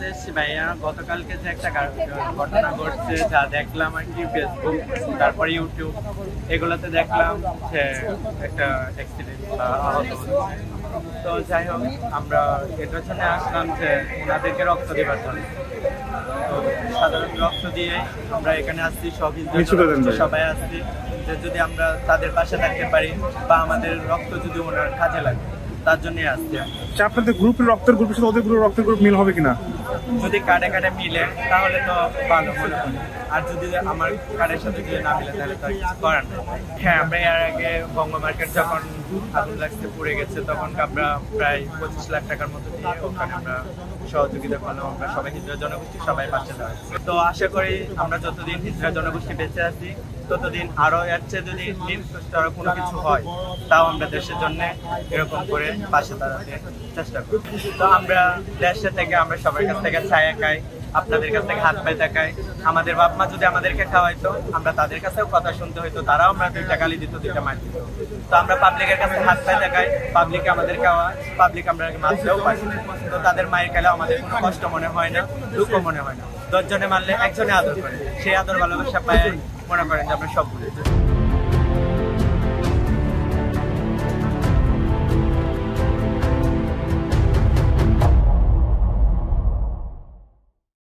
জানাতে এসেছি ভাইয়া, গতকালকে যে একটা ঘটনা ঘটছে যা দেখলাম আর কি ফেসবুক তারপরে ইউটিউব এগুলোতে দেখলাম যে একটা অ্যাক্সিডেন্ট বা আহত হচ্ছে। তো যাই হোক আমরা এটার জন্য আসলাম যে ওনাদেরকে রক্ত দেওয়ার জন্য। তো সাধারণ রক্ত দিয়ে আমরা এখানে আসছি, সবাই আসছি যে যদি আমরা তাদের পাশে থাকতে পারি বা আমাদের রক্ত যদি ওনার কাজে লাগে তার জন্যই আসছি। আপনাদের গ্রুপের রক্তের গ্রুপের সাথে ওদের রক্তের গ্রুপ মিল হবে কিনা? যদি কাটে কাটে মিলে তাহলে তো ভালো মনে হয়, আর যদি আমার কার্ডের সাথে যদি না মিলে তাহলে তো কিছু করার নেই। হ্যাঁ, আমরা এর আগে বঙ্গ মার্কেট যখন আগুন লাগতে পড়ে গেছে তখন আমরা প্রায় 25 লাখ টাকার মতো দিয়ে ওখানে আমরা সহযোগিতা করলাম। আমরা সবাই হিজড়া জনগোষ্ঠী সবাই পাশে দাঁড়াচ্ছি। তো আশা করি আমরা যতদিন হিজড়া জনগোষ্ঠী বেঁচে আছি ততদিন আরো এর চেয়ে যদি আরো কোনো কিছু হয় তাও আমরা দেশের জন্য এরকম করে পাশে দাঁড়াতে চেষ্টা করি। তো আমরা দেশের থেকে আমরা সবার কাছ থেকে ছায়া খাই, আপনাদের কাছ থেকে হাত পায়ে দেখাই। আমাদের বাপ মা যদি আমাদেরকে খাওয়াইতো আমরা তাদের কাছেও কথা শুনতে হইতো, তারাও আমরা 2টা গালি দিত, 2টা মার দিত। তো আমরা পাবলিকের কাছে হাত পায়ে দেখাই, পাবলিক আমাদের খাওয়ায়, পাবলিক আমরা মারতেও পারি। তো তাদের মায়ের খেলে আমাদের কোনো কষ্ট মনে হয় না, দুঃখ মনে হয় না। 10 জনে মারলে 1 জনে আদর করে, সেই আদর ভালোবাসা পায় মনে করেন যে আমরা সব ভুলে যাই।